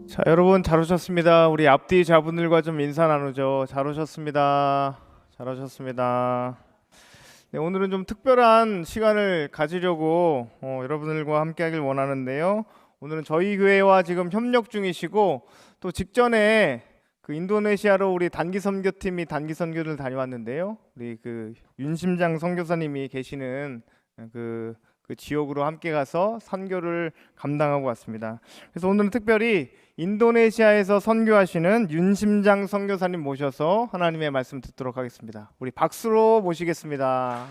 자, 여러분 잘 오셨습니다. 우리 앞뒤 자분들과 좀 인사 나누죠. 잘 오셨습니다. 잘 오셨습니다. 네, 오늘은 좀 특별한 시간을 가지려고 여러분들과 함께하길 원하는데요. 오늘은 저희 교회와 지금 협력 중이시고 또 직전에 그 인도네시아로 우리 단기 선교팀이 단기 선교를 다녀왔는데요. 우리 그 윤심장 선교사님이 계시는 그 지역으로 함께 가서 선교를 감당하고 왔습니다. 그래서 오늘은 특별히 인도네시아에서 선교하시는 윤심장 선교사님 모셔서 하나님의 말씀 듣도록 하겠습니다. 우리 박수로 모시겠습니다.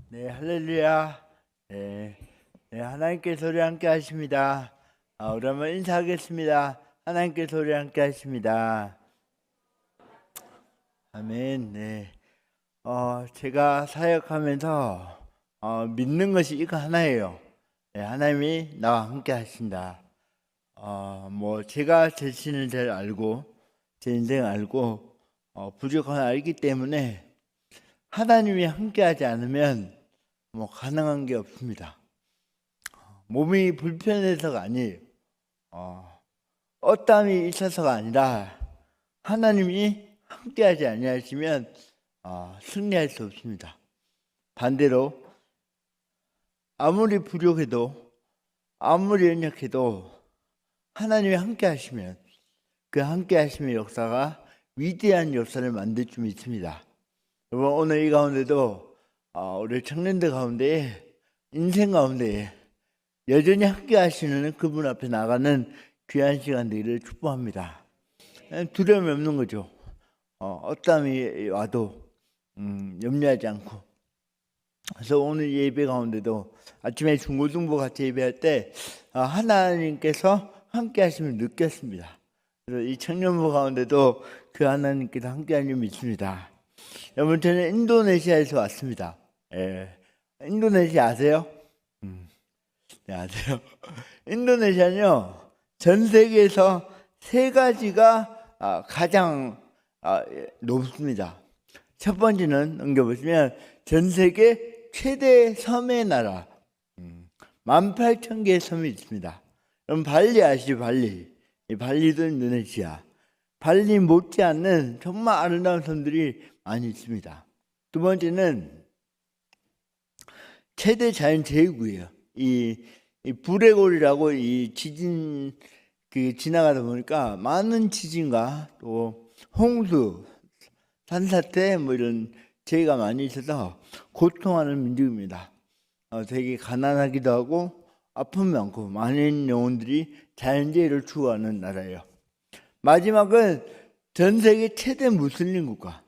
네, 할렐루야. 네, 하나님께서 우리 함께 하십니다. 우리 한번 인사하겠습니다. 하나님께서 우리 함께 하십니다. 아멘. 네. 제가 사역하면서 믿는 것이 이거 하나예요. 네, 하나님이 나와 함께 하신다. 제가 제 신을 잘 알고 제 인생 알고 부족함을 알기 때문에 하나님이 함께하지 않으면 가능한 게 없습니다. 몸이 불편해서가 아니에요. 어땀이 있어서가 아니라 하나님이 함께하지 아니하시면 승리할 수 없습니다. 반대로 아무리 부족해도 아무리 연약해도 하나님이 함께하시면 그 함께하심의 역사가 위대한 역사를 만들 줄 믿습니다. 여러분, 오늘 이 가운데도 우리 청년들 가운데 인생 가운데 여전히 함께 하시는 그분 앞에 나가는 귀한 시간 되기를 축복합니다. 두려움이 없는 거죠. 어떠함이 와도 염려하지 않고. 그래서 오늘 예배 가운데도 아침에 중고등부 같이 예배할 때 하나님께서 함께 하심을 느꼈습니다. 그래서 이 청년부 가운데도 그 하나님께서 함께 하심을 믿습니다. 여러분, 저는 인도네시아에서 왔습니다. 인도네시아 아세요? 네, 아세요? 인도네시아는요, 전 세계에서 세 가지가 가장 높습니다. 첫 번째는 넘겨보시면 전 세계 최대 섬의 나라, 18,000개의 섬이 있습니다. 그럼 발리 아시죠? 발리도 인도네시아. 발리 못지않는 정말 아름다운 섬들이 많이 있습니다. 두 번째는 최대 자연재해구예요. 이 불의골이라고 이 지진 지나가다 보니까 많은 지진과 또 홍수, 산사태 이런 재해가 많이 있어서 고통하는 민족입니다. 되게 가난하기도 하고 아픔 많고 많은 영혼들이 자연재해를 추구하는 나라예요. 마지막은 전 세계 최대 무슬림 국가.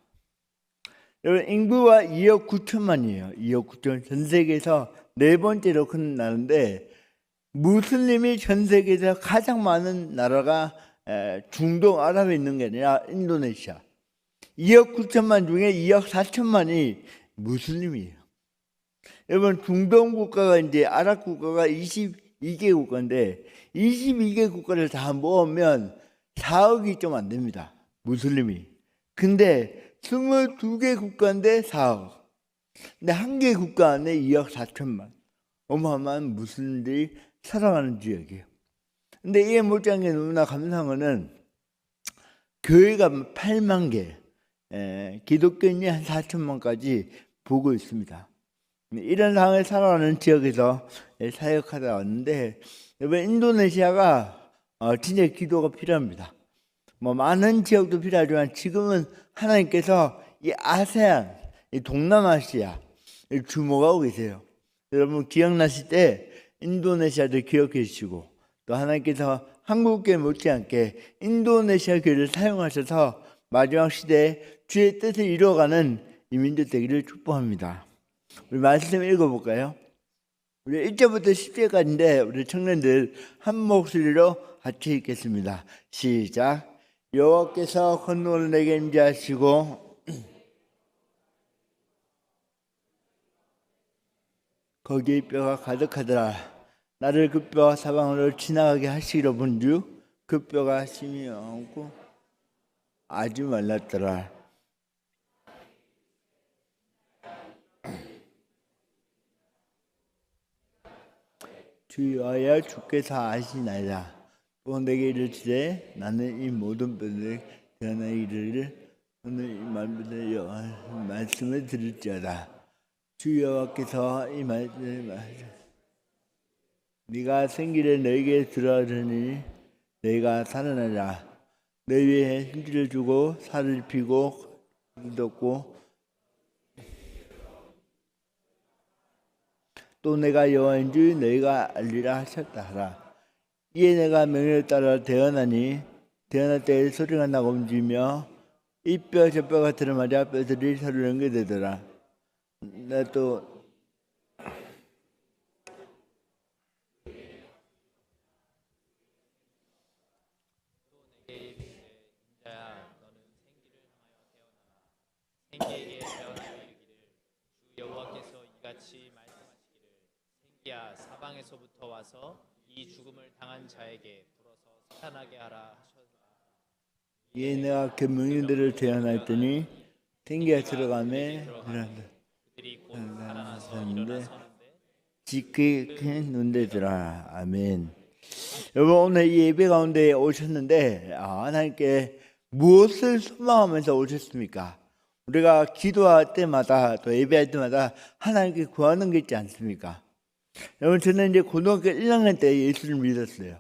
여러분, 인구가 2억 9천만이에요. 2억 9천. 전 세계에서 네 번째로 큰 나라인데 무슬림이 전 세계에서 가장 많은 나라가 중동 아랍에 있는 게 아니라 인도네시아. 2억 9천만 중에 2억 4천만이 무슬림이에요. 여러분, 중동 국가가 이제 아랍 국가가 22개 국가인데 22개 국가를 다 모으면 4억이 좀 안 됩니다. 무슬림이. 근데 22개 국가인데 4억. 근데 한 개 국가 안에 2억 4천만. 어마어마한 무슬림들이 살아가는 지역이에요. 근데 이에 못지않은 게 너무나 감사한 거는 교회가 8만 개, 기독교인이 한 4천만까지 보고 있습니다. 이런 상황에 살아가는 지역에서 사역하다 왔는데, 여러분, 인도네시아가 진짜 기도가 필요합니다. 많은 지역도 필요하지만 지금은 하나님께서 이 아세안, 이 동남아시아 주목하고 계세요. 여러분, 기억나실 때 인도네시아를 기억해 주시고 또 하나님께서 한국교회 못지않게 인도네시아 교회를 사용하셔서 마지막 시대에 주의 뜻을 이루어가는 이 민족 되기를 축복합니다. 우리 말씀 읽어볼까요? 우리 1절부터 10절까지인데 우리 청년들 한 목소리로 같이 읽겠습니다. 시작. 여호와께서 권능을 내게 임재하시고 거기에 뼈가 가득하더라. 나를 그 뼈와 사방으로 지나가게 하시기로 본즉 그 뼈가 심히 없고 아주 말랐더라. 주여야 주께서 아시나이다. 또 내게 이르시되 나는 이 모든 뼈를 태어나기를 오늘 이 말씀을 들을지어다. 주 여호와께서 이 말씀을 네가 생기를 너에게 들어주니 너희가 살아나라. 너희 위에 힘줄을 주고 살을 피고 덮고 또 내가 여호와인 줄 너희가 알리라 하셨다 하라. 이에 내가 명령을 따라 태어나니 태어날 때 소리가 나고 움직이며 이 뼈 저 뼈가 들어맞아 뼈들이 서로 연결되더라. 나또 생기에게 태어나여 이르기를 주 여호와께서 이같이 말씀하시기를 생기야 사방에서부터 와서 이 죽음을 당한 자에게 불어서 살아나게 하라 하셨다. 이에 내가 그 명령들을 대언하였더니 생기가 들어가매 그들이 곧 살아나서 일어나서는데 지키게 눈대더라. 아멘. 여러분 오늘 이 예배 가운데 오셨는데 하나님께 무엇을 소망하면서 오셨습니까? 우리가 기도할 때마다 또 예배할 때마다 하나님께 구하는 게 있지 않습니까? 여러분 저는 이제 고등학교 1학년 때 예수를 믿었어요.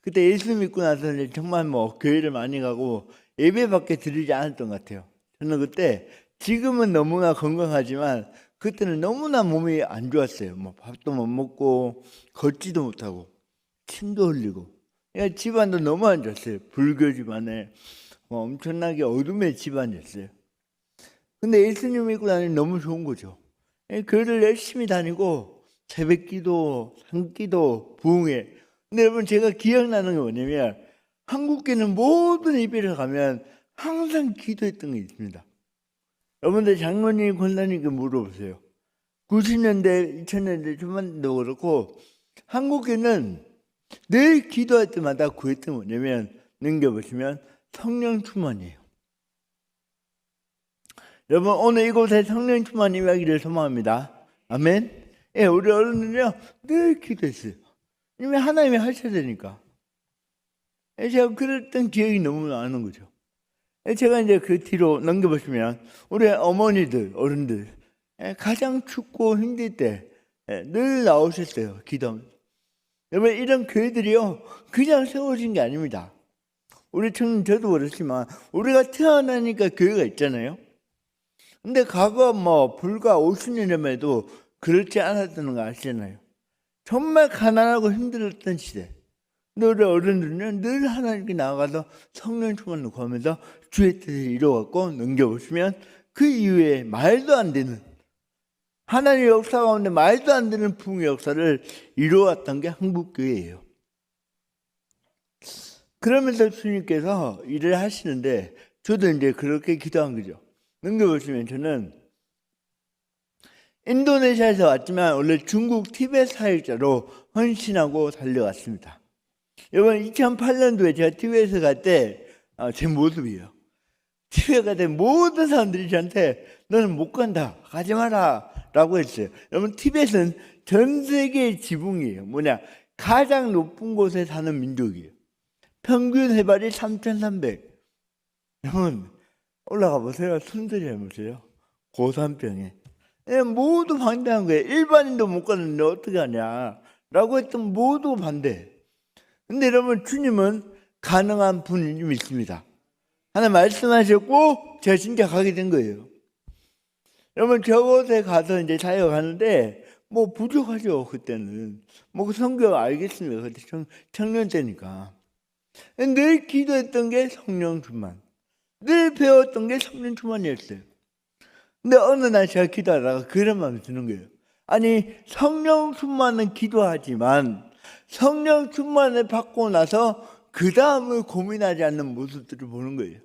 그때 예수 믿고 나서 이제 정말 교회를 많이 가고 예배밖에 드리지 않았던 것 같아요. 저는 그때 지금은 너무나 건강하지만 그때는 너무나 몸이 안 좋았어요. 밥도 못 먹고 걷지도 못하고 침도 흘리고 그러니까 집안도 너무 안 좋았어요. 불교 집안에 엄청나게 어둠의 집안이었어요. 근데 예수님 믿고 다니면 너무 좋은 거죠. 교회를 열심히 다니고 새벽기도, 산기도, 부흥회. 근데 여러분 제가 기억나는 게 뭐냐면 한국교회는 모든 예배를 가면 항상 기도했던 게 있습니다. 여러분들 장로님, 권사님께 물어보세요. 90년대, 2000년대 초반도 그렇고 한국교회는 늘 기도할 때마다 구했던 게 뭐냐면 넘겨보시면 성령 충만이에요. 여러분 오늘 이곳에 성령 충만 임하기를 소망합니다. 아멘. 예, 우리 어른은요 늘 기도했어요. 왜냐면 하나님이 하셔야 되니까. 제가 그랬던 기억이 너무 나는 거죠. 제가 이제 그 뒤로 넘겨보시면 우리 어머니들, 어른들 가장 춥고 힘들 때 늘 나오셨어요. 기도. 여러분 이런 교회들이요 그냥 세워진 게 아닙니다. 우리 저도 그렇지만 우리가 태어나니까 교회가 있잖아요. 근데 과거 불과 50년 전에도 그렇지 않았다는 거 아시잖아요. 정말 가난하고 힘들었던 시대. 근데 우리 어른들은 늘 하나님께 나아가서 성령 충만을 구하면서 주의 뜻을 이루어갖고 넘겨보시면 그 이후에 말도 안 되는 하나님의 역사 가운데 말도 안 되는 부흥의 역사를 이루어왔던 게 한국교회예요. 그러면서 주님께서 일을 하시는데 저도 이제 그렇게 기도한 거죠. 넘겨보시면 저는 인도네시아에서 왔지만 원래 중국 티베트 사역자로 헌신하고 달려왔습니다. 이번 2008년도에 제가 티베트 갈 때 제 모습이에요. 티베트 갈 때 모든 사람들이 저한테 너는 못 간다, 가지 마라 라고 했어요. 여러분 티베트는 전 세계의 지붕이에요. 가장 높은 곳에 사는 민족이에요. 평균 해발이 3,300. 여러분 올라가 보세요. 손들이 해보세요. 고산병에. 모두 반대한 거예요. 일반인도 못 가는데 어떻게 하냐 라고 했던 모두 반대. 근데 여러분 주님은 가능한 분이 있습니다. 하나 말씀하셨고 제가 진짜 가게 된 거예요. 여러분 저곳에 가서 이제 사역하는데 부족하죠. 그때는 그 성경 알겠습니다. 그때 청년 때니까 늘 기도했던 게 성령 충만, 늘 배웠던 게 성령 충만이었어요. 근데 어느 날 제가 기도하다가 그런 마음이 드는 거예요. 아니 성령 충만은 기도하지만 성령 충만을 받고 나서 그 다음을 고민하지 않는 모습들을 보는 거예요.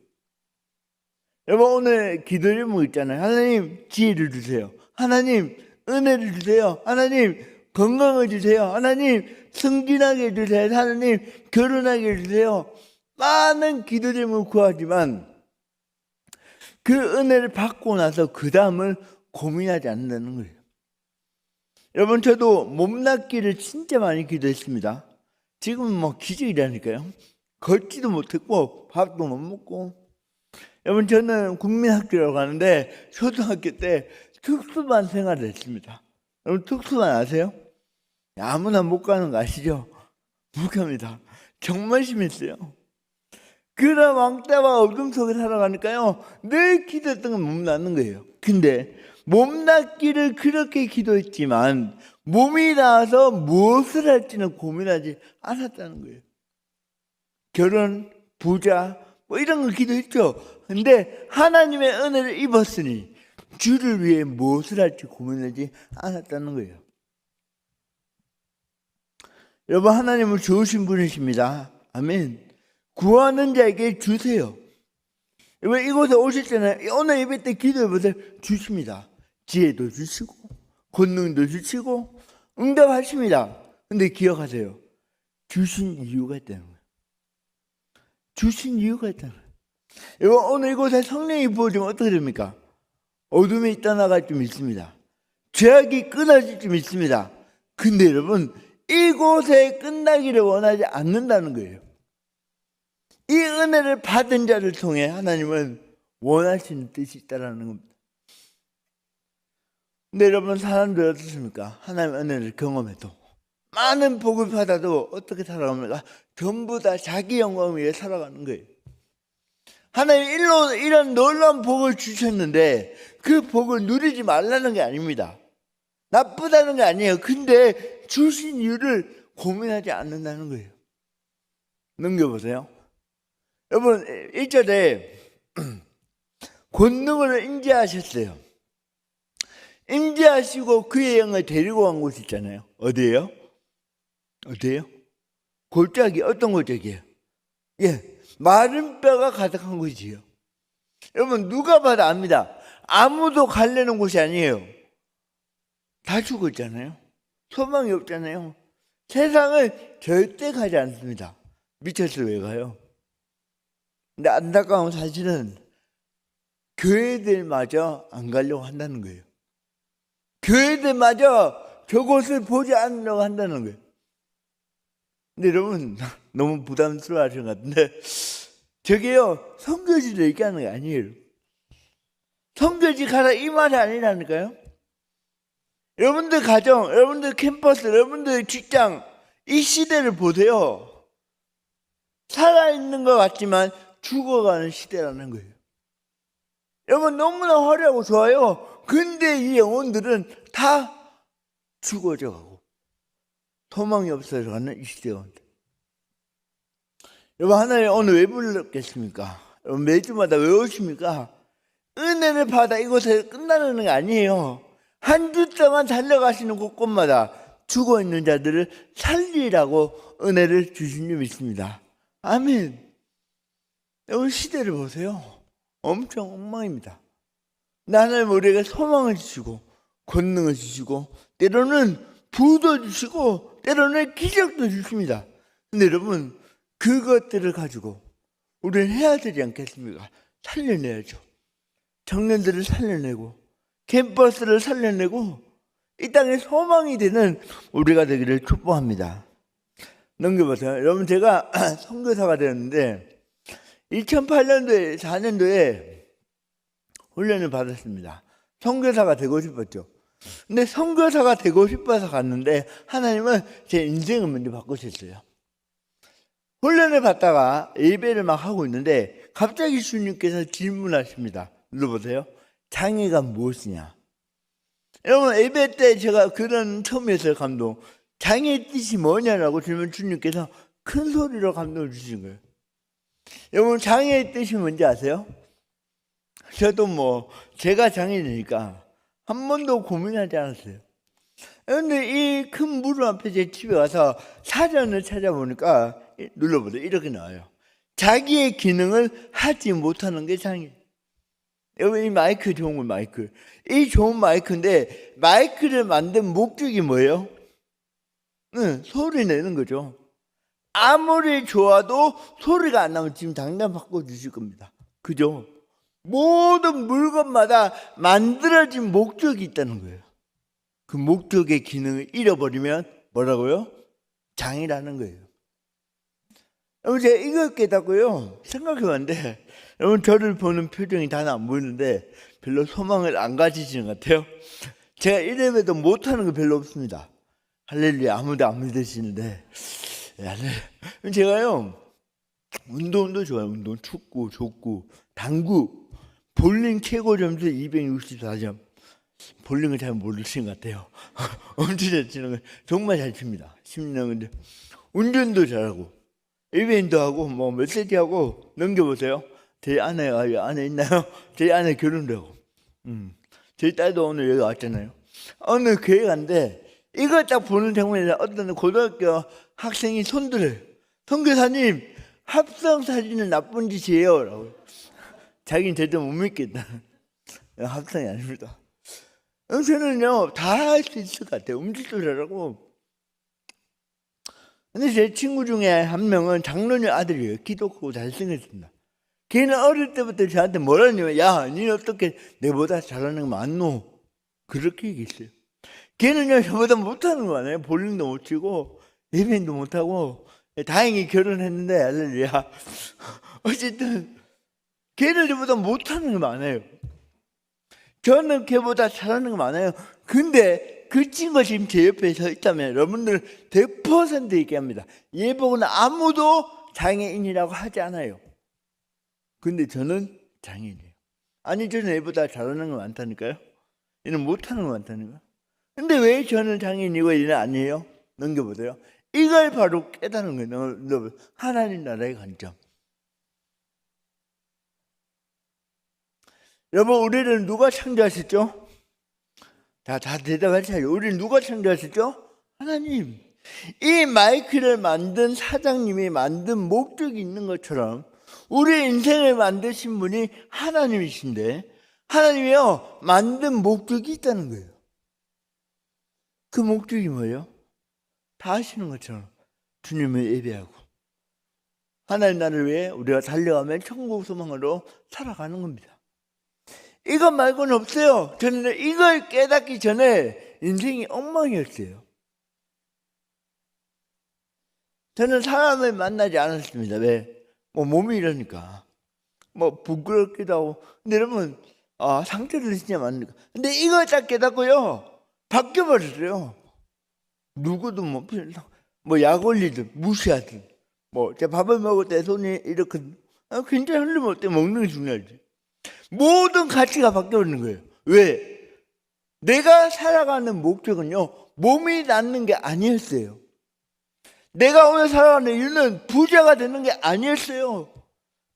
여러분 오늘 기도 제목 있잖아요. 하나님 지혜를 주세요. 하나님 은혜를 주세요. 하나님 건강을 주세요. 하나님 승진하게 해주세요. 하나님 결혼하게 해주세요. 많은 기도 제목을 구하지만 그 은혜를 받고 나서 그 다음을 고민하지 않는다는 거예요. 여러분, 저도 몸 낫기를 진짜 많이 기도했습니다. 지금은 뭐 기적이라니까요. 걷지도 못했고 밥도 못 먹고. 여러분, 저는 국민학교라고 가는데 초등학교 때 특수반 생활을 했습니다. 여러분, 특수반 아세요? 아무나 못 가는 거 아시죠? 못 갑니다. 정말 심했어요. 그런 왕따와 어둠 속에 살아가니까요, 늘 기도했던 건 몸 낫는 거예요. 근데 몸 낫기를 그렇게 기도했지만 몸이 나아서 무엇을 할지는 고민하지 않았다는 거예요. 결혼, 부자 뭐 이런 거 기도했죠. 근데 하나님의 은혜를 입었으니 주를 위해 무엇을 할지 고민하지 않았다는 거예요. 여러분, 하나님은 좋으신 분이십니다. 아멘. 구하는 자에게 주세요. 여러분, 이곳에 오실 때는 오늘 예배 때 기도해 보세요. 주십니다. 지혜도 주시고 권능도 주시고 응답하십니다. 근데 기억하세요. 주신 이유가 있다는 거예요. 주신 이유가 있다는 거예요. 여러분, 오늘 이곳에 성령이 부어지면 어떻게 됩니까? 어둠이 떠나갈 좀 있습니다. 죄악이 끊어질 좀 있습니다. 근데 여러분, 이곳에 끝나기를 원하지 않는다는 거예요. 이 은혜를 받은 자를 통해 하나님은 원하시는 뜻이 있다는 겁니다. 근데 여러분, 사람들 어떻습니까? 하나님의 은혜를 경험해도 많은 복을 받아도 어떻게 살아갑니까? 전부 다 자기 영광 위해 살아가는 거예요. 하나님 이런 놀라운 복을 주셨는데 그 복을 누리지 말라는 게 아닙니다. 나쁘다는 게 아니에요. 근데 주신 이유를 고민하지 않는다는 거예요. 넘겨보세요. 여러분, 1절에 권능을 인지하셨어요. 인지하시고 그의 영을 데리고 간 곳이 있잖아요. 어디예요? 어디예요? 골짜기. 어떤 골짜기예요? 예, 마른 뼈가 가득한 곳이에요. 여러분, 누가 봐도 압니다. 아무도 가려는 곳이 아니에요. 다 죽었잖아요. 소망이 없잖아요. 세상을 절대 가지 않습니다. 미쳐서 왜 가요? 근데 안타까운 사실은 교회들마저 안 가려고 한다는 거예요. 교회들마저 저곳을 보지 않으려고 한다는 거예요. 근데 여러분, 너무 부담스러워 하시는 것 같은데, 저게요, 선교지를 얘기하는 게 아니에요. 선교지 가라 이 말이 아니라니까요. 여러분들 가정, 여러분들 캠퍼스, 여러분들 직장, 이 시대를 보세요. 살아있는 것 같지만 죽어가는 시대라는 거예요. 여러분, 너무나 화려하고 좋아요. 근데 이 영혼들은 다 죽어져 가고 소망이 없어져 가는 이 시대 가운데. 여러분, 하나님 오늘 왜 불렀겠습니까? 여러분, 매주마다 왜 오십니까? 은혜를 받아 이곳에 끝나는 게 아니에요. 한 주 동안 달려가시는 곳곳마다 죽어있는 자들을 살리라고 은혜를 주신 줄 믿습니다. 아멘. 여러분, 시대를 보세요. 엄청 엉망입니다. 하나님 우리에게 소망을 주시고 권능을 주시고 때로는 부도 주시고 때로는 기적도 주십니다. 근데 여러분, 그것들을 가지고 우리는 해야 되지 않겠습니까? 살려내야죠. 청년들을 살려내고 캠퍼스를 살려내고 이 땅에 소망이 되는 우리가 되기를 축복합니다. 넘겨보세요. 여러분, 제가 선교사가 되었는데 2008년도에 4년도에 훈련을 받았습니다. 선교사가 되고 싶었죠. 근데 선교사가 되고 싶어서 갔는데 하나님은 제 인생을 먼저 바꾸셨어요. 훈련을 받다가 예배를 막 하고 있는데 갑자기 주님께서 질문하십니다. 눌러보세요. 장애가 무엇이냐? 여러분, 예배 때 제가 그런 처음 했어요. 감동. 장애의 뜻이 뭐냐라고 질문 주님께서 큰 소리로 감동을 주신 거예요. 여러분, 장애의 뜻이 뭔지 아세요? 저도 뭐 제가 장애니까 한 번도 고민하지 않았어요. 그런데 이 큰 무릎 앞에 제 집에 와서 사전을 찾아보니까 눌러보세요. 이렇게 나와요. 자기의 기능을 하지 못하는 게 장애. 여러분, 이 마이크 좋은 거 마이크. 이 좋은 마이크인데 마이크를 만든 목적이 뭐예요? 소리 내는 거죠. 아무리 좋아도 소리가 안 나면 지금 당장 바꿔주실 겁니다. 그죠? 모든 물건마다 만들어진 목적이 있다는 거예요. 그 그 목적의 기능을 잃어버리면 뭐라고요? 장애라는 거예요. 여러분 제가 이걸 깨닫고요 생각해봤는데 여러분 저를 보는 표정이 다 안 보이는데 별로 소망을 안 가지시는 것 같아요. 제가 이래봬도 못하는 거 별로 없습니다. 할렐루야. 아무도 안 믿으시는데 제가요 운동도 좋아요. 운동, 축구, 족구, 당구, 볼링 최고 점수 264점. 볼링을 잘 모르시는 것 같아요. 엄청 잘 치는 거 정말 잘 칩니다. 10년 근데 운전도 잘하고 일베인도 하고 뭐 메시지 하고 넘겨보세요. 제 아내가 안에 있나요? 제 아내 결혼도 하고 저희 딸도 오늘 여기 왔잖아요. 어느 교회 간데 이걸 딱 보는 장면에 어떤 고등학교 학생이 손들어요. 선교사님 합성 사진은 나쁜 짓이에요 라고. 자기는 절대 못 믿겠다. 합성이 아닙니다. 저는요 다 할 수 있을 것 같아요. 음식도 잘하고. 근데 제 친구 중에 한 명은 장로님 아들이에요. 키도 크고 잘생겼습니다. 걔는 어릴 때부터 저한테 뭐라냐면 야 니는 어떻게 내보다 잘하는 거 많노? 그렇게 얘기했어요. 걔는요 저보다 못하는 거 아니에요. 볼링도 못 치고 예배인도 못하고. 다행히 결혼했는데 할렐루야. 어쨌든 걔는 저보다 못하는 거 많아요. 저는 걔보다 잘하는 거 많아요. 근데 그 친구가 지금 제 옆에 서 있다면 여러분들 100% 얘기합니다. 얘 보고는 아무도 장애인이라고 하지 않아요. 근데 저는 장애인이에요. 아니 저는 얘보다 잘하는 거 많다니까요. 얘는 못하는 거 많다니까요. 근데 왜 저는 장애인이고 얘는 아니에요? 넘겨보세요. 이걸 바로 깨달은 거예요. 하나님 나라의 관점. 여러분 우리를 누가 창조하셨죠? 다 대답하세요. 우리를 누가 창조하셨죠? 하나님. 이 마이크를 만든 사장님이 만든 목적이 있는 것처럼 우리 인생을 만드신 분이 하나님이신데 하나님이요 만든 목적이 있다는 거예요. 그 목적이 뭐예요? 다 아시는 것처럼 주님을 예배하고 하나님 나라를 위해 우리가 달려가면 천국 소망으로 살아가는 겁니다. 이것 말고는 없어요. 저는 이걸 깨닫기 전에 인생이 엉망이었어요. 저는 사람을 만나지 않았습니다. 왜? 뭐 몸이 이러니까 뭐 부끄럽기도 하고. 근데 여러분 상처를 진짜 많으니까. 근데 이걸 딱 깨닫고요 바뀌어버렸어요. 누구도 뭐 약 올리든 무시하든 뭐 제가 밥을 먹을 때 손이 이렇게 굉장히 흘리면 어때? 먹는 게 중요하지. 모든 가치가 바뀌어버리는 거예요. 왜? 내가 살아가는 목적은요 몸이 낫는 게 아니었어요. 내가 오늘 살아가는 이유는 부자가 되는 게 아니었어요.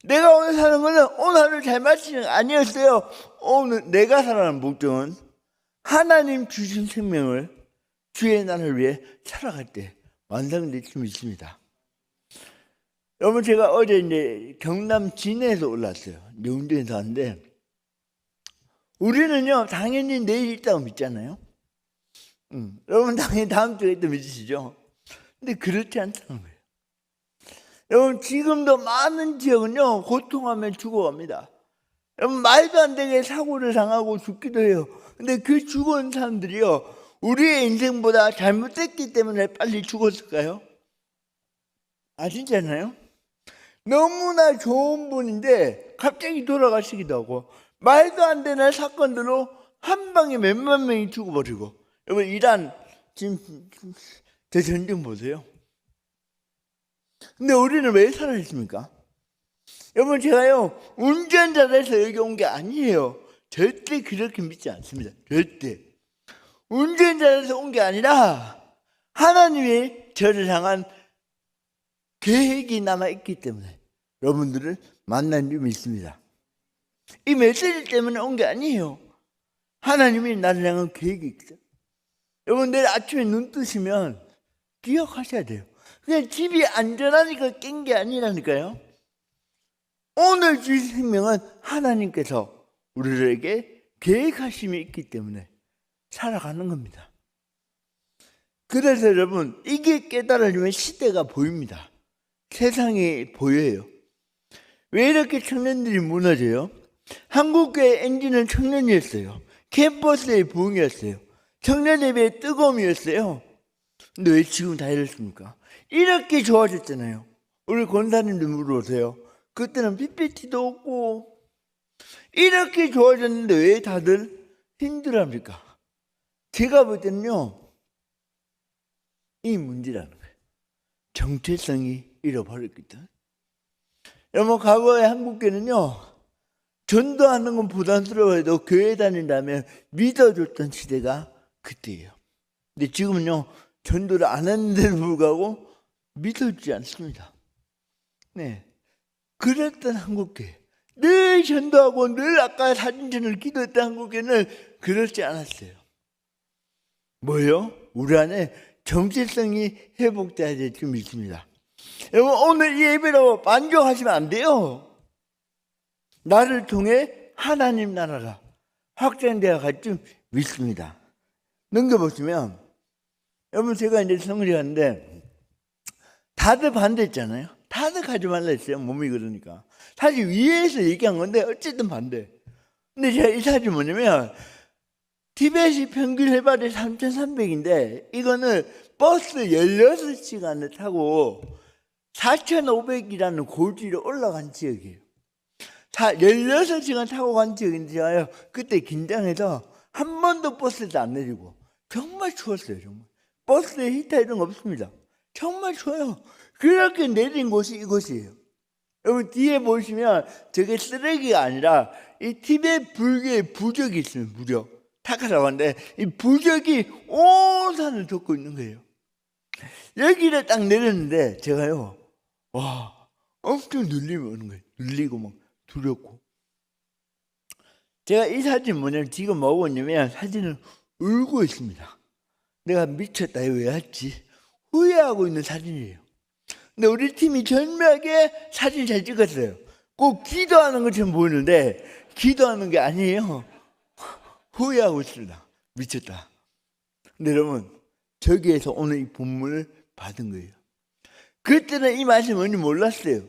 내가 오늘 사는 거는 오늘 하루 잘 마치는 게 아니었어요. 오늘 내가 살아가는 목적은 하나님 주신 생명을 주의 나라를 위해 살아갈 때 완성될 수 있습니다. 여러분 제가 어제 이제 경남 진해에서 올랐어요. 이제 운전해서 왔는데 우리는요 당연히 내일 있다고 믿잖아요. 여러분 당연히 다음 주에 있다고 믿으시죠? 근데 그렇지 않다는 거예요. 여러분 지금도 많은 지역은요 고통하면 죽어갑니다. 여러분 말도 안 되게 사고를 당하고 죽기도 해요. 근데 그 죽은 사람들이요 우리의 인생보다 잘못됐기 때문에 빨리 죽었을까요? 아시잖아요? 너무나 좋은 분인데 갑자기 돌아가시기도 하고 말도 안 되는 사건들로 한 방에 몇만 명이 죽어버리고. 여러분 이란 지금 저 전쟁 보세요. 근데 우리는 왜 살아있습니까? 여러분 제가요 운전자라서 여기 온 게 아니에요. 절대 그렇게 믿지 않습니다. 절대. 운전자라서 온 게 아니라 하나님이 저를 향한 계획이 남아있기 때문에 여러분들을 만난 줄 믿습니다. 이 메시지 때문에 온 게 아니에요. 하나님이 나를 향한 계획이 있어요. 여러분 내일 아침에 눈 뜨시면 기억하셔야 돼요. 그냥 집이 안전하니까 깬 게 아니라니까요. 오늘 주신 생명은 하나님께서 우리에게 계획하심이 있기 때문에 살아가는 겁니다. 그래서 여러분 이게 깨달으려면 시대가 보입니다. 세상이 보여요. 왜 이렇게 청년들이 무너져요? 한국교회 엔진은 청년이었어요. 캠퍼스의 부흥이었어요. 청년 예배의 뜨거움이었어요. 근데 왜 지금 다 이렇습니까? 이렇게 좋아졌잖아요. 우리 권사님들 물어보세요. 그때는 PPT도 없고 이렇게 좋아졌는데 왜 다들 힘들어합니까? 제가 볼 때는요, 이 문제라는 거예요. 정체성이 잃어버렸거든. 여러분, 과거의 한국교회는요, 전도하는 건 부담스러워해도 교회 다닌다면 믿어줬던 시대가 그때예요. 근데 지금은요, 전도를 안 하는데도 불구하고 믿어주지 않습니다. 네, 그랬던 한국교회, 늘 전도하고 늘 아까 사진전을 기도했던 한국교회는 그렇지 않았어요. 뭐요? 우리 안에 정체성이 회복돼야 될 줄 믿습니다. 여러분, 오늘 이 예배로 만족하시면 안 돼요. 나를 통해 하나님 나라가 확장되어 갈 줄 믿습니다. 넘겨보시면, 여러분, 제가 이제 성을이 갔는데 다들 반대했잖아요. 다들 가지 말라 했어요. 몸이 그러니까. 사실 위에서 얘기한 건데 어쨌든 반대. 근데 제가 이 사진이 뭐냐면, 티벳이 평균 해발이 3,300인데 이거는 버스 16시간을 타고 4,500이라는 고지로 올라간 지역이에요. 16시간 타고 간 지역인데 제가요, 그때 긴장해서 한 번도 버스에서 안 내리고 정말 추웠어요. 정말 버스에 히터 이런 거 없습니다. 정말 추워요. 그렇게 내린 곳이 이곳이에요. 여러분, 뒤에 보시면 저게 쓰레기가 아니라 이 티벳 불교의 부적이 있어요. 무적 타카라고 하는데 이 부적이 온 산을 덮고 있는 거예요. 여기를 딱 내렸는데 제가요, 와, 엄청 눌림이 오는 거예요. 눌리고 막 두렵고. 제가 이 사진 뭐냐면 지금 뭐하고 있냐면 사진을 울고 있습니다. 내가 미쳤다, 이거 왜 했지? 후회하고 있는 사진이에요. 근데 우리 팀이 절묘하게 사진 잘 찍었어요. 꼭 기도하는 것처럼 보이는데 기도하는 게 아니에요. 후회하고 있습니다. 미쳤다. 근데 여러분, 저기에서 오늘 이 본문을 받은 거예요. 그때는 이 말씀 뭔지 몰랐어요.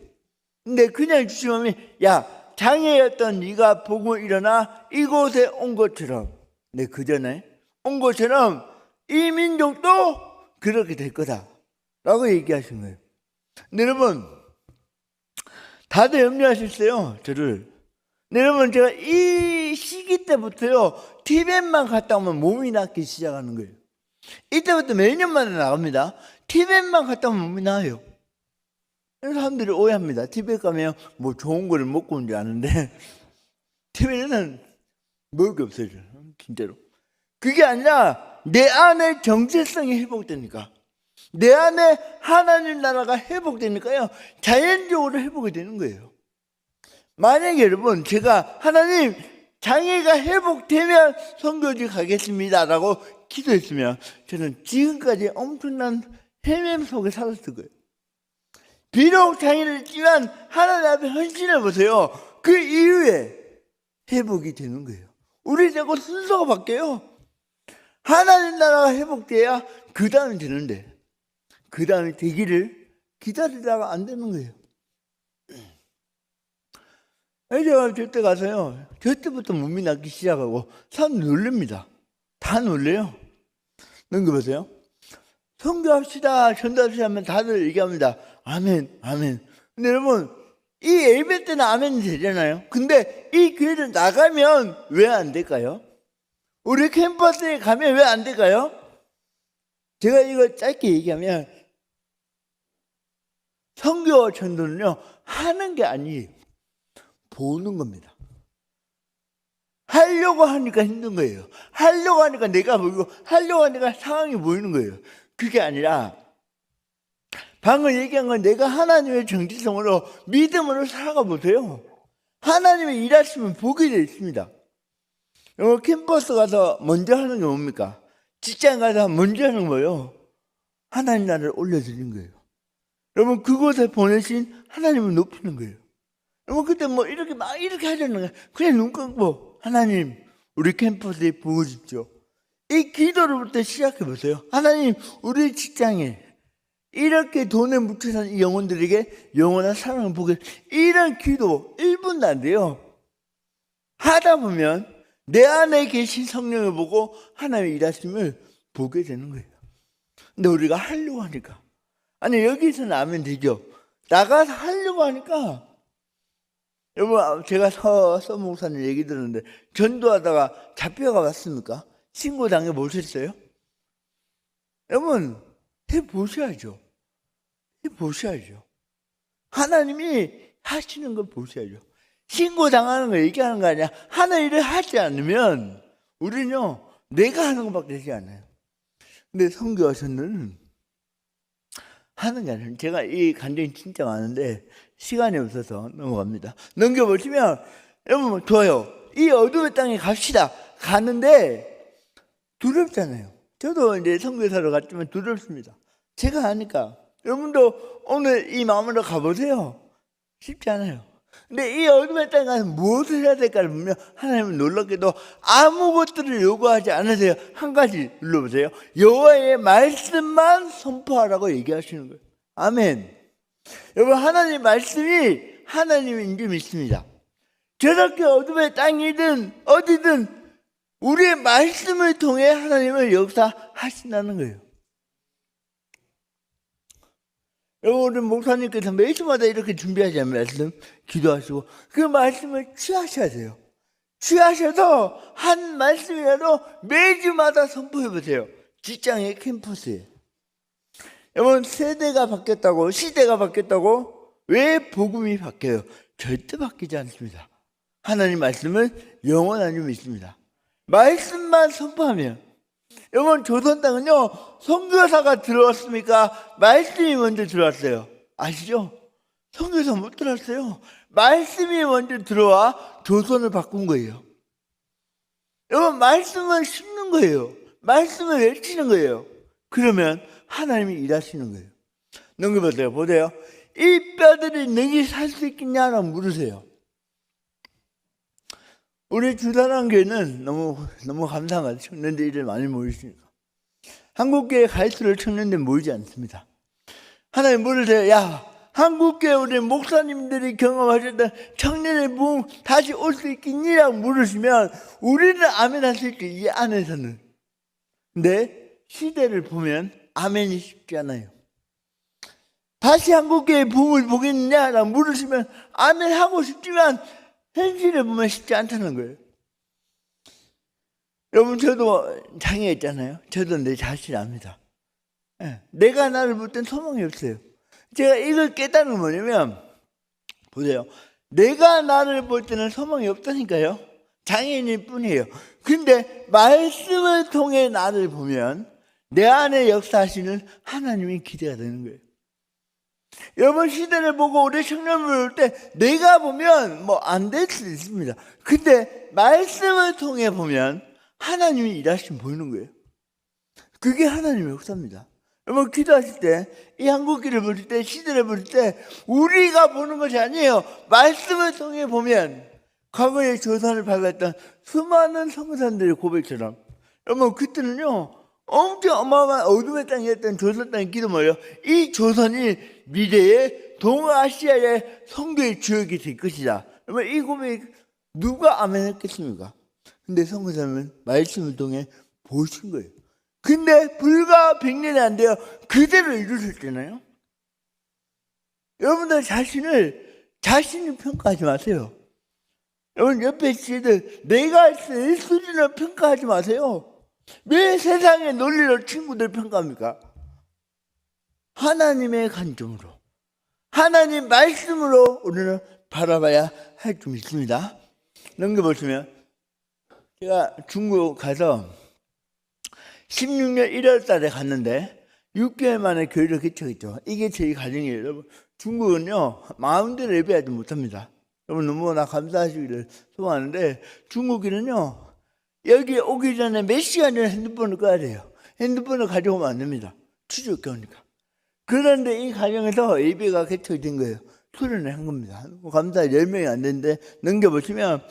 근데 그냥 주시면, 야, 장애였던 네가 보고 일어나 이곳에 온 것처럼, 네, 그 전에 온 것처럼 이 민족도 그렇게 될 거다 라고 얘기하신 거예요. 근데 여러분, 다들 염려하셨어요, 저를. 근데 여러분, 제가 이 시기 때부터요, 티벳만 갔다 오면 몸이 낫기 시작하는 거예요. 이때부터 매년마다 나갑니다. 티벳만 갔다 오면 몸이 나아요. 사람들이 오해합니다. 티벳 가면 뭐 좋은 거를 먹고 온 줄 아는데 티벳에는 먹을 게 없어요. 진짜로. 그게 아니라 내 안에 정체성이 회복되니까, 내 안에 하나님 나라가 회복되니까요, 자연적으로 회복이 되는 거예요. 만약에 여러분, 제가 하나님 장애가 회복되면 선교지 가겠습니다 라고 기도했으면 저는 지금까지 엄청난 헤매임 속에 살았을 거예요. 비록 장애를 했지만 하나님 앞에 헌신해 보세요. 그 이후에 회복이 되는 거예요. 우리 자꾸 순서가 바뀌어요. 하나님 나라가 회복돼야 그 다음이 되는데 그 다음이 되기를 기다리다가 안 되는 거예요. 제가 저때 가서요, 저때부터 몸이 낫기 시작하고 사람 놀랍니다. 다 놀래요. 넘겨보세요. 선교합시다, 전도합시다 하면 다들 얘기합니다. 아멘, 아멘. 근데 여러분, 이 예배 때는 아멘이 되잖아요. 근데 이 교회를 나가면 왜 안 될까요? 우리 캠퍼스에 가면 왜 안 될까요? 제가 이거 짧게 얘기하면, 선교 전도는요, 하는 게 아니에요. 보는 겁니다. 하려고 하니까 힘든 거예요. 하려고 하니까 내가 보이고, 하려고 하니까 상황이 보이는 거예요. 그게 아니라, 방금 얘기한 건 내가 하나님의 정체성으로 믿음으로 살아가 보세요. 하나님의 일하시면 보게 되어 있습니다. 여러분, 캠퍼스 가서 먼저 하는 게 뭡니까? 직장 가서 먼저 하는 거예요. 하나님 나라를 올려드리는 거예요. 여러분, 그곳에 보내신 하나님을 높이는 거예요. 여러분, 그때 뭐 이렇게 막 이렇게 하려는 거예요. 그냥 눈 감고, 하나님, 우리 캠퍼스에 부어주십시오. 이 기도로부터 시작해 보세요. 하나님, 우리 직장에 이렇게 돈에 묻혀 사는 이 영혼들에게 영원한 사랑을 보게, 이런 기도 1분도 안 돼요. 하다 보면 내 안에 계신 성령을 보고 하나님의 일하심을 보게 되는 거예요. 근데 우리가 하려고 하니까, 아니 여기서는 하면 되죠. 나가서 하려고 하니까, 여러분 제가 서 목사님 얘기 들었는데 전도하다가 잡혀가 봤습니까? 신고 당해 보셨어요? 여러분 해보셔야죠. 해보셔야죠. 하나님이 하시는 걸 보셔야죠. 신고 당하는 거 얘기하는 거 아니야. 하나님 일을 하지 않으면 우리는요 내가 하는 것밖에 되지 않아요. 근데 선교하셨는 하는 게 아니에요. 제가 이 간증이 진짜 많은데 시간이 없어서 넘어갑니다. 넘겨보시면 여러분 좋아요. 이 어둠의 땅에 갑시다. 가는데 두렵잖아요. 저도 이제 선교사로 갔지만 두렵습니다. 제가 하니까 여러분도 오늘 이 마음으로 가보세요. 쉽지 않아요. 근데 이 어둠의 땅에 가서 무엇을 해야 될까를 보면 하나님은 놀랍게도 아무것들을 요구하지 않으세요. 한 가지 눌러보세요. 여호와의 말씀만 선포하라고 얘기하시는 거예요. 아멘. 여러분 하나님의 말씀이 하나님인 줄 믿습니다. 저렇게 어둠의 땅이든 어디든 우리의 말씀을 통해 하나님을 역사하신다는 거예요. 여러분 우리 목사님께서 매주마다 이렇게 준비하지 않은 말씀 기도하시고 그 말씀을 취하셔야 돼요. 취하셔서 한 말씀이라도 매주마다 선포해 보세요. 직장에 캠퍼스에. 여러분 세대가 바뀌었다고 시대가 바뀌었다고 왜 복음이 바뀌어요? 절대 바뀌지 않습니다. 하나님 말씀은 영원한 줄 믿습니다. 말씀만 선포하면 여러분 조선 땅은요 선교사가 들어왔습니까? 말씀이 먼저 들어왔어요. 아시죠? 선교사 못 들어왔어요. 말씀이 먼저 들어와 조선을 바꾼 거예요. 여러분 말씀을 심는 거예요. 말씀을 외치는 거예요. 그러면 하나님이 일하시는 거예요. 넘겨보세요. 보세요. 이 뼈들이 능히 살 수 있겠냐라고 물으세요. 우리 주단한교회는 너무 감사한 것 같아요. 청년들이 많이 모이시니까. 한국교회 갈수록 청년들 모이지 않습니다. 하나님 물으세요. 야, 한국교회 우리 목사님들이 경험하셨던 청년의 부흥 다시 올 수 있겠니라고 물으시면 우리는 아멘 할 수 있죠. 이 안에서는. 근데 시대를 보면 아멘이 쉽지 않아요. 다시 한국교회 부흥을 보겠느냐라고 물으시면 아멘 하고 싶지만 현실을 보면 쉽지 않다는 거예요. 여러분 저도 장애했잖아요. 저도 내 자신 압니다. 내가 나를 볼 땐 소망이 없어요. 제가 이걸 깨달은 건 뭐냐면 보세요. 내가 나를 볼 때는 소망이 없다니까요. 장애인일 뿐이에요. 근데 말씀을 통해 나를 보면 내 안에 역사하시는 하나님이 기대가 되는 거예요. 여러분 시대를 보고 우리 청년을 볼 때 내가 보면 뭐 안 될 수도 있습니다. 근데 말씀을 통해 보면 하나님이 일하시면 보이는 거예요. 그게 하나님의 역사입니다. 여러분 기도하실 때 이 한국기를 볼 때 시대를 볼 때 우리가 보는 것이 아니에요. 말씀을 통해 보면 과거에 조선을 밟았던 수많은 선교사들의 고백처럼 여러분 그때는요 엄청 어마어마한 어둠의 땅이었던 조선 땅의 기도 뭐예요? 이 조선이 미래의 동아시아의 선교의 주역이 될 것이다. 여러분 이 고백 누가 아멘했겠습니까? 근데 선교사는 말씀을 통해 보신 거예요. 근데 불과 100년이 안 돼요. 그대로 이루셨잖아요. 여러분들 자신을 평가하지 마세요. 여러분 옆에 씨들 내가 있을 수준을 평가하지 마세요. 왜 세상의 논리로 친구들 평가합니까? 하나님의 관점으로 하나님 말씀으로 우리는 바라봐야 할 줄 믿습니다. 넘겨보시면 제가 중국 가서 16년 1월 달에 갔는데 6개월 만에 교회를 개척했죠. 이게 제 가정이에요. 여러분 중국은요 마음대로 예배하지 못합니다. 여러분 너무나 감사하시기를 소원하는데 중국인은요 여기 오기 전에 몇 시간 전에 핸드폰을 꺼야 돼요. 핸드폰을 가져오면 안 됩니다. 추적해 오니까. 그런데 이 가정에서 예배가 개척이 된 거예요. 수련을 한 겁니다. 감사 10명이 안 되는데 넘겨보시면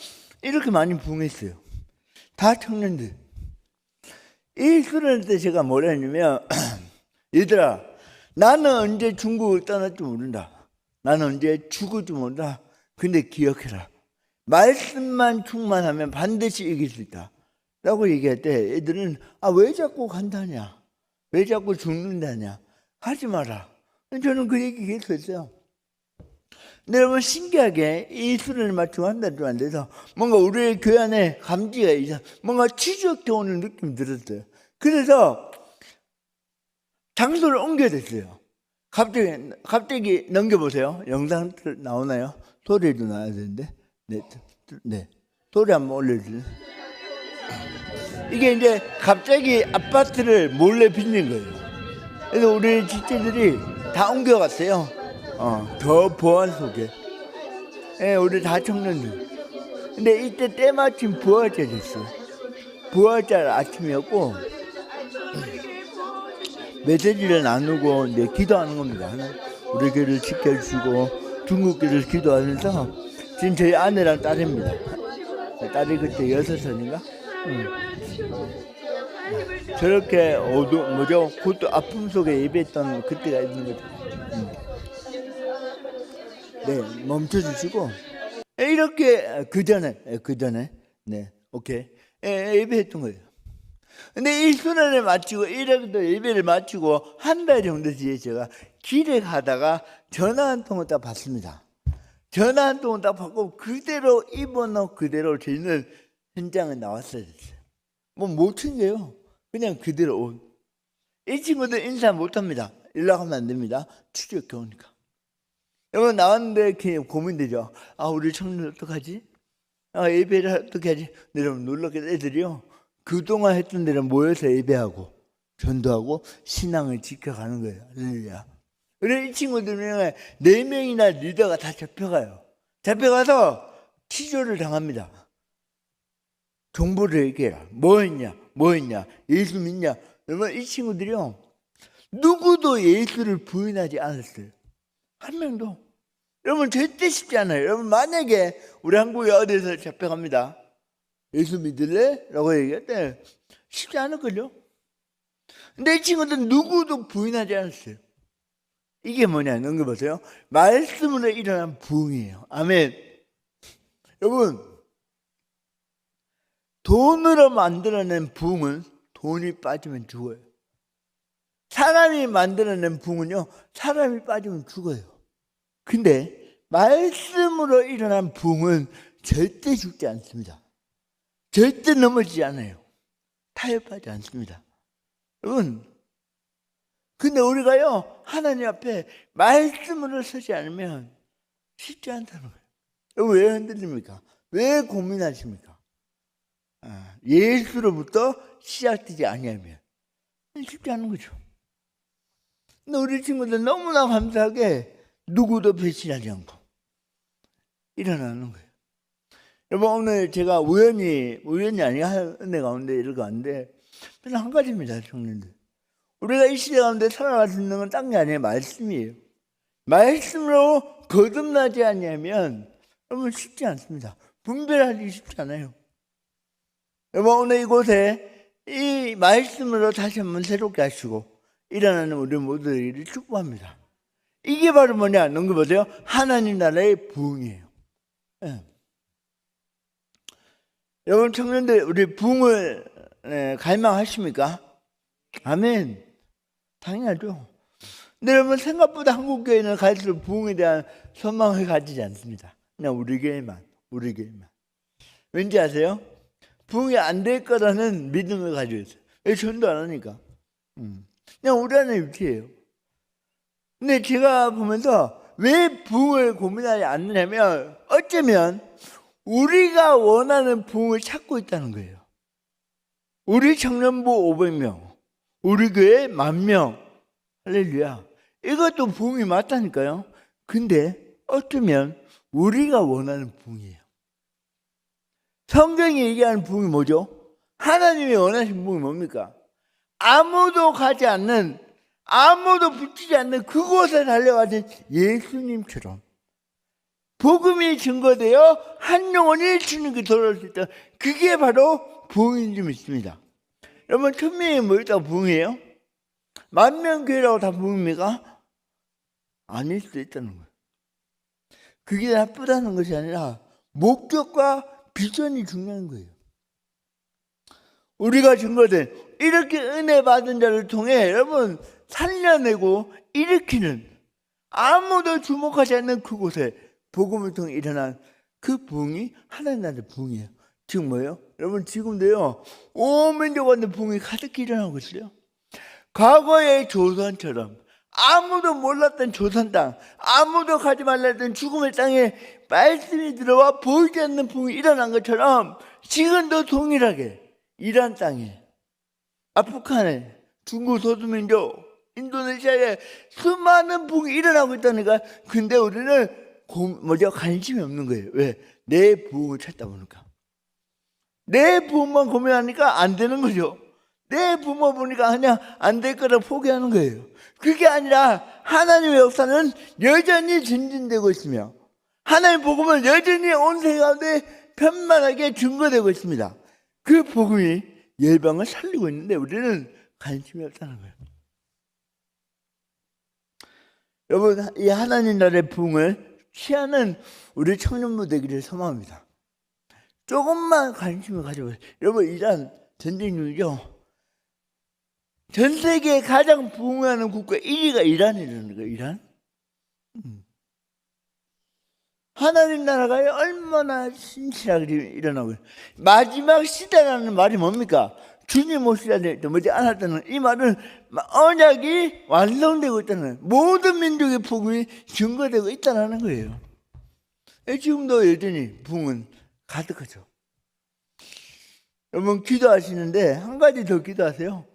이렇게 많이 부흥했어요. 다 청년들. 이 수련할 때 제가 뭐라 했냐면 얘들아 나는 언제 중국을 떠날지 모른다. 나는 언제 죽을지 모른다. 근데 기억해라. 말씀만 충만하면 반드시 이길 수 있다 라고 얘기할 때 애들은 왜 자꾸 간다냐, 왜 자꾸 죽는다냐, 하지 마라. 저는 그 얘기 계속 했어요. 근데 여러분 신기하게 이 수련을 마치고 한 달 동안 돼서 뭔가 우리 교회 안에 감지가 있어, 뭔가 치즈학교 오는 느낌이 들었어요. 그래서 장소를 옮겨야 됐어요. 갑자기 넘겨보세요. 영상 나오나요? 소리도 나야 되는데. 네. 소리 한번 올려주세요. 이게 이제 갑자기 아파트를 몰래 빌린 거예요. 그래서 우리 집주인들이 다 옮겨갔어요. 더 보안 속에. 예, 우리 다 청년들. 근데 이때 때마침 부활절이었어요. 부활절 아침이었고, 메시지를 나누고 이제 기도하는 겁니다. 우리 교회를 지켜주시고 중국 교회를 기도하면서 지금 저희 아내랑 딸입니다. 딸이 그때 6살인가? 저렇게 그것도 아픔 속에 예배했던 그때가 있는 거죠. 네, 멈춰주시고 이렇게 그 전에 네, 오케이 예배했던 거예요. 근데 이 수련을 마치고 이렇게 예배를 마치고 한 달 정도 뒤에 제가 길에 가다가 전화 한 통을 딱 받습니다. 전화 한 통을 딱 받고 그대로 입원호 그대로 저희는 현장에 나왔어야 됐어요. 못 챙겨요. 그냥 그대로 온. 이 친구들 인사 못합니다. 연락하면 안 됩니다. 추적 겨우니까. 여러분 나왔는데 그냥 고민되죠. 우리 청년 어떡하지? 예배를 어떻게 하지? 여러분 놀랍게 애들이요, 그동안 했던 데는 모여서 예배하고 전도하고 신앙을 지켜가는 거예요. 할렐루야. 그래서 이 친구들 중에 4명이나 리더가 다 잡혀가요. 잡혀가서 치조를 당합니다. 정보를 얘기해라. 뭐 했냐? 예수 믿냐? 여러분 이 친구들이요, 누구도 예수를 부인하지 않았어요. 한 명도. 여러분 절대 쉽지 않아요. 여러분 만약에 우리 한국에 어디서 잡혀갑니다. 예수 믿을래? 라고 얘기할 때 쉽지 않을걸요? 근데 이 친구들은 누구도 부인하지 않았어요. 이게 뭐냐, 넘겨보세요. 말씀으로 일어난 부흥이에요. 아멘. 여러분, 돈으로 만들어낸 부흥은 돈이 빠지면 죽어요. 사람이 만들어낸 부흥은요, 사람이 빠지면 죽어요. 근데 말씀으로 일어난 부흥은 절대 죽지 않습니다. 절대 넘어지지 않아요. 타협하지 않습니다. 여러분, 근데 우리가요, 하나님 앞에 말씀으로 서지 않으면 쉽지 않다는 거예요. 여러분 왜 흔들립니까? 왜 고민하십니까? 예수로부터 시작되지 아니하면 쉽지 않은 거죠. 근데 우리 친구들 너무나 감사하게 누구도 배신하지 않고 일어나는 거예요. 여러분 오늘 제가 우연히 아니야 은혜 가운데 이렇게 왔는데 그냥 한 가지입니다. 청년들, 우리가 이 시대 가운데 살아갈 수 있는 건 딴 게 아니에요. 말씀이에요. 말씀으로 거듭나지 않으면 여러분 쉽지 않습니다. 분별하기 쉽지 않아요. 여러분 오늘 이곳에 이 말씀으로 다시 한번 새롭게 하시고 일어나는 우리 모두를 축복합니다. 이게 바로 뭐냐? 넘겨보세요. 하나님 나라의 부흥이에요. 네. 여러분 청년들, 우리 부흥을 갈망하십니까? 아멘. 당연하죠. 근데 여러분 생각보다 한국교회는 갈수록 부흥에 대한 소망을 가지지 않습니다. 그냥 우리 교회만. 왠지 아세요? 부흥이 안 될 거라는 믿음을 가지고 있어요. 왜 전도 안 하니까. 그냥 우리 안에 위치예요. 근데 제가 보면서 왜 부흥을 고민하지 않느냐면 어쩌면 우리가 원하는 부흥을 찾고 있다는 거예요. 우리 청년부 500명, 우리 교회 10,000명, 할렐루야. 이것도 부흥이 맞다니까요. 근데 어쩌면 우리가 원하는 부흥이에요. 성경이 얘기하는 부흥이 뭐죠? 하나님이 원하시는 부흥이 뭡니까? 아무도 가지 않는, 아무도 붙이지 않는 그곳에 달려가신 예수님처럼 복음이 증거되어 한 영혼이 주님께 돌아올 수 있다. 그게 바로 부흥인 줄 믿습니다. 여러분 1,000명이 모였다고 부흥이에요? 10,000명 교회라고 다 부흥입니까? 아닐 수도 있다는 거예요. 그게 나쁘다는 것이 아니라 목적과 비전이 중요한 거예요. 우리가 증거된 이렇게 은혜 받은 자를 통해 여러분 살려내고 일으키는, 아무도 주목하지 않는 그곳에 복음을 통해 일어난 그 부흥이 하나님 나라의 부흥이에요. 지금 뭐예요? 여러분 지금도요, 온 민족한테 부흥이 가득히 일어나고 있어요. 과거의 조선처럼 아무도 몰랐던 조선 땅, 아무도 가지 말라 했던 죽음의 땅에 말씀이 들어와 보이지 않는 부흥이 일어난 것처럼 지금도 동일하게 이란 땅에, 아프간에, 중국 소수민족, 인도네시아에 수많은 부흥이 일어나고 있다니까. 근데 우리는 관심이 없는 거예요. 왜? 내 부흥을 찾다 보니까. 내 부흥만 고민하니까 안 되는 거죠. 내 부모 보니까 그냥 안 될 거라 포기하는 거예요. 그게 아니라 하나님의 역사는 여전히 진진되고 있으며 하나님의 복음은 여전히 온 세계 가운데 편만하게 증거되고 있습니다. 그 복음이 열방을 살리고 있는데 우리는 관심이 없다는 거예요. 여러분, 이 하나님 나라의 부흥을 취하는 우리 청년부 되기를 소망합니다. 조금만 관심을 가져보세요. 여러분, 이란 전쟁 중이죠. 전 세계에 가장 부흥하는 국가 1위가 이란이라는 거예요. 이란. 하나님 나라가 얼마나 신실하게 일어나고 있어요. 마지막 시대라는 말이 뭡니까? 주님 오시라는 뭐지 않았다는, 이 말은 언약이 완성되고 있다는, 모든 민족의 복음이 증거되고 있다는 거예요. 지금도 여전히 부흥은 가득하죠. 여러분 기도하시는데 한 가지 더 기도하세요.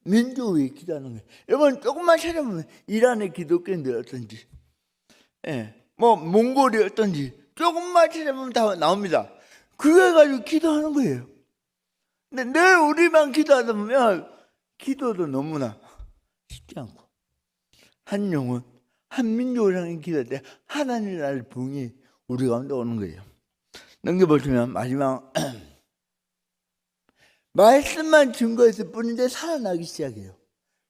민족 위해 기도하는 거예요. 여러분 조금만 찾아보면 이란의 기독교인들 어떤지, 뭐 몽골이 어떤지 조금만 찾아보면 다 나옵니다. 그거 가지고 기도하는 거예요. 근데 늘 우리만 기도하다 보면 기도도 너무나 쉽지 않고, 한 영혼, 한 민족을 향해 기도할 때 하나님 나라의 부흥이 우리 가운데 오는 거예요. 넘겨보시면 마지막 말씀만 증거했을 뿐인데 살아나기 시작해요.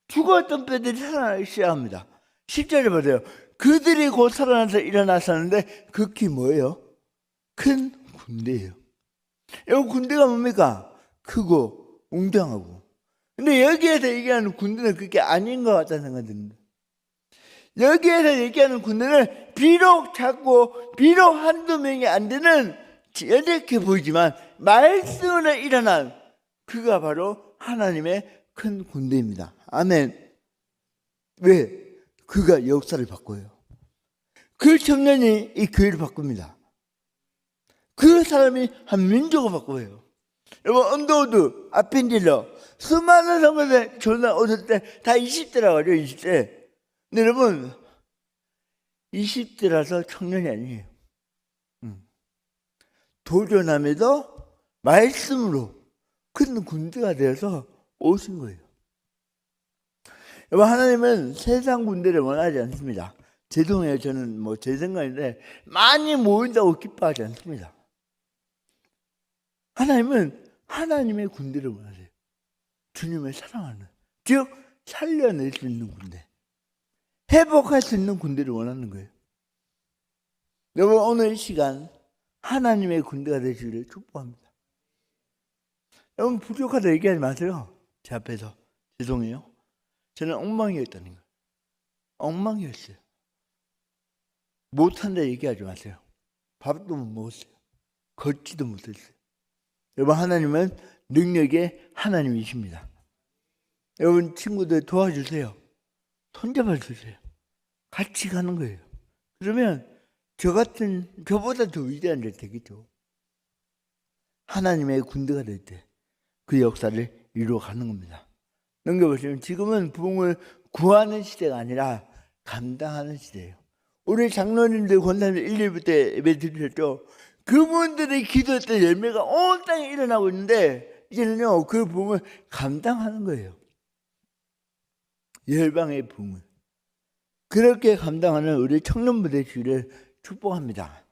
죽었던 뼈들이 살아나기 시작합니다. 10절에 보세요. 그들이 곧 살아나서 일어났었는데 극히 뭐예요? 큰 군대예요. 이 군대가 뭡니까? 크고 웅장하고. 근데 여기에서 얘기하는 군대는 그게 아닌 것 같다는 생각이 듭니다. 여기에서 얘기하는 군대는 비록 작고 비록 한두 명이 안 되는, 연약해 보이지만 말씀으로 일어난 그가 바로 하나님의 큰 군대입니다. 아멘. 왜? 그가 역사를 바꿔요. 그 청년이 이 교회를 바꿉니다. 그 사람이 한 민족을 바꿔요. 여러분 언더우드, 아펜딜러 수많은 성도들 전화 오실 때 다 20대라고 하죠. 20대. 근데 여러분 20대라서 청년이 아니에요. 도전함에도 말씀으로 큰 군대가 되어서 오신 거예요. 여러분 하나님은 세상 군대를 원하지 않습니다. 죄송해요. 저는 뭐 제 생각인데 많이 모인다고 기뻐하지 않습니다. 하나님은 하나님의 군대를 원하세요. 주님을 사랑하는, 즉 살려낼 수 있는 군대, 회복할 수 있는 군대를 원하는 거예요. 여러분 오늘 이 시간 하나님의 군대가 되시기를 축복합니다. 여러분 부족하다 얘기하지 마세요. 제 앞에서. 죄송해요. 저는 엉망이었다는 거예요. 엉망이었어요. 못한다 얘기하지 마세요. 밥도 못 먹었어요. 걷지도 못했어요. 여러분 하나님은 능력의 하나님이십니다. 여러분 친구들 도와주세요. 손잡아 주세요. 같이 가는 거예요. 그러면 저보다 더 위대한 데 되겠죠. 하나님의 군대가 될 때 그 역사를 이루어 가는 겁니다. 넘겨보시면 지금은 부흥을 구하는 시대가 아니라 감당하는 시대예요. 우리 장로님들, 권사님들 1일부터 예배 드리셨죠. 그분들의 기도했던 열매가 온 땅에 일어나고 있는데 이제는요 그 부흥을 감당하는 거예요. 열방의 부흥을 그렇게 감당하는 우리 청년부 되시기를 축복합니다.